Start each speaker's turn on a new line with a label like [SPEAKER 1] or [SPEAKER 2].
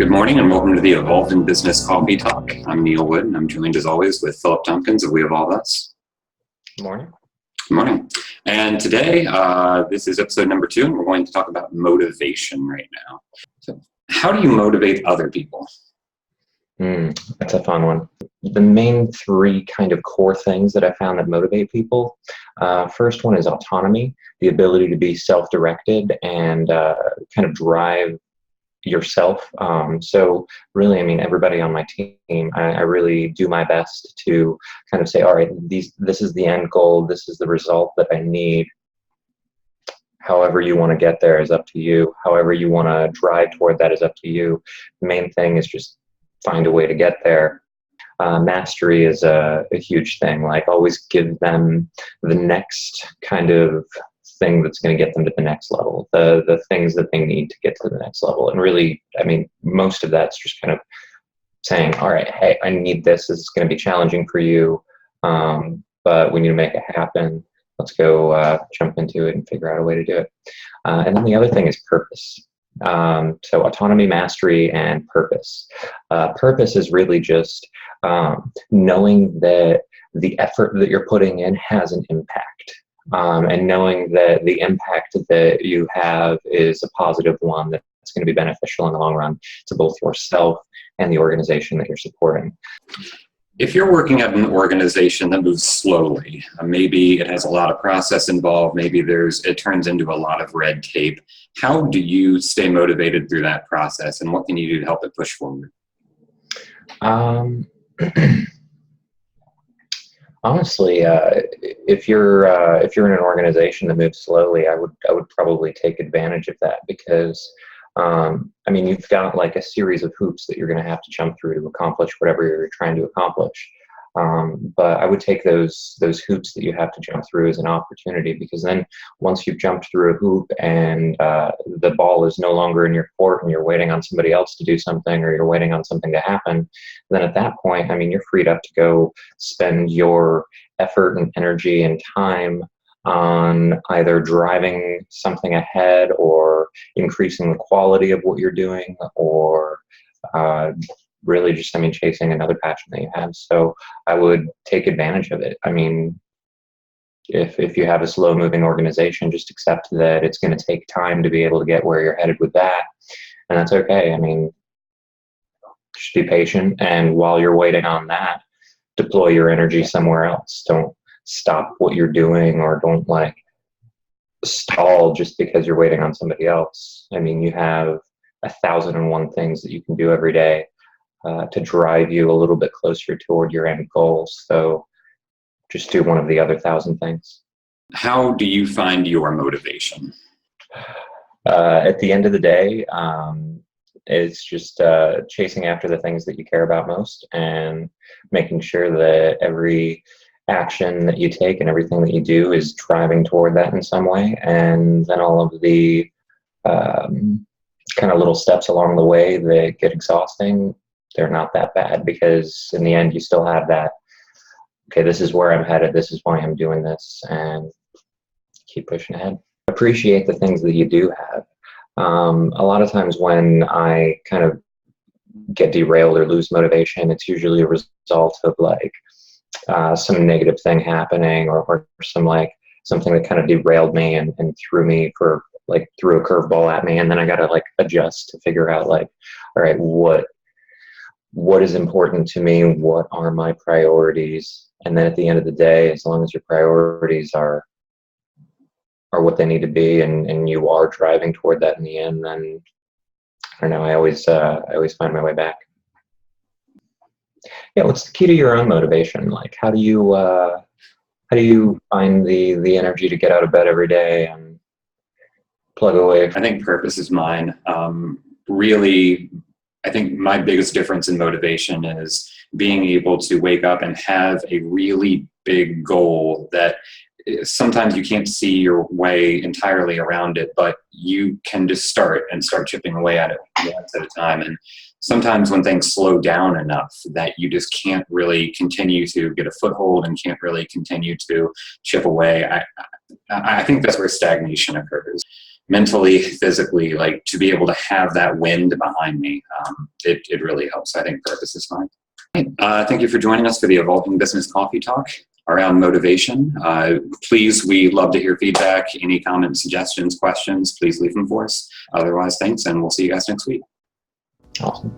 [SPEAKER 1] Good morning and welcome to the Evolved in Business Coffee Talk. I'm Neil Wood and I'm joined as always with Philip Tompkins of We Evolve Us.
[SPEAKER 2] Good morning.
[SPEAKER 1] Good morning. And today, this is episode number 2 and we're going to talk about motivation right now. So how do you motivate other people?
[SPEAKER 2] That's a fun one. The main 3 kind of core things that I found that motivate people. First one is autonomy, the ability to be self-directed and kind of drive yourself. So really, I mean, everybody on my team, I really do my best to kind of say, all right, this is the end goal. This is the result that I need. However you want to get there is up to you. However you want to drive toward that is up to you. The main thing is just find a way to get there. Mastery is a huge thing. Like always give them the next kind of thing that's going to get them to the next level, the things that they need to get to the next level. And really, I mean, most of that's just kind of saying, all right, hey, I need this. This is going to be challenging for you, but we need to make it happen. Let's go jump into it and figure out a way to do it. And then the other thing is purpose. So autonomy, mastery, and purpose. Purpose is really just knowing that the effort that you're putting in has an impact. And knowing that the impact that you have is a positive one that's going to be beneficial in the long run to both yourself and the organization that you're supporting.
[SPEAKER 1] If you're working at an organization that moves slowly, maybe it has a lot of process involved, maybe it turns into a lot of red tape, how do you stay motivated through that process and what can you do to help it push forward?
[SPEAKER 2] Honestly, if you're in an organization that moves slowly, I would probably take advantage of that because, I mean, you've got like a series of hoops that you're going to have to jump through to accomplish whatever you're trying to accomplish. But I would take those hoops that you have to jump through as an opportunity, because then once you've jumped through a hoop and the ball is no longer in your court and you're waiting on somebody else to do something or you're waiting on something to happen, then at that point, I mean, you're freed up to go spend your effort and energy and time on either driving something ahead or increasing the quality of what you're doing, or really just, I mean, chasing another passion that you have. So I would take advantage of it. I mean, if you have a slow moving organization, just accept that it's going to take time to be able to get where you're headed with that. And that's okay. I mean, just be patient. And while you're waiting on that, deploy your energy somewhere else. Don't stop what you're doing, or don't like stall just because you're waiting on somebody else. I mean, you have 1,001 things that you can do every day to drive you a little bit closer toward your end goals. So just do one of the other 1,000 things.
[SPEAKER 1] How do you find your motivation?
[SPEAKER 2] At the end of the day, it's just chasing after the things that you care about most and making sure that every action that you take and everything that you do is driving toward that in some way. And then all of the kind of little steps along the way that get exhausting, they're not that bad, because in the end you still have that, okay, this is where I'm headed, this is why I'm doing this, and keep pushing ahead. Appreciate the things that you do have. A lot of times when I kind of get derailed or lose motivation, it's usually a result of like some negative thing happening, or some like something that kind of derailed me and threw a curveball at me, and then I got to like adjust to figure out like, all right, what is important to me? What are my priorities? And then at the end of the day, as long as your priorities are what they need to be, and you are driving toward that in the end, then I don't know, I always find my way back. Yeah, what's the key to your own motivation? Like, how do you find the energy to get out of bed every day and plug away?
[SPEAKER 1] I think purpose is mine. Really, I think my biggest difference in motivation is being able to wake up and have a really big goal that sometimes you can't see your way entirely around it, but you can just start chipping away at it once at a time. And sometimes when things slow down enough that you just can't really continue to get a foothold and can't really continue to chip away, I think that's where stagnation occurs. mentally, physically, like to be able to have that wind behind me. It really helps. I think purpose is fine. Thank you for joining us for the Evolving Business Coffee Talk around motivation. Please, we love to hear feedback. Any comments, suggestions, questions, please leave them for us. Otherwise, thanks, and we'll see you guys next week.
[SPEAKER 2] Awesome.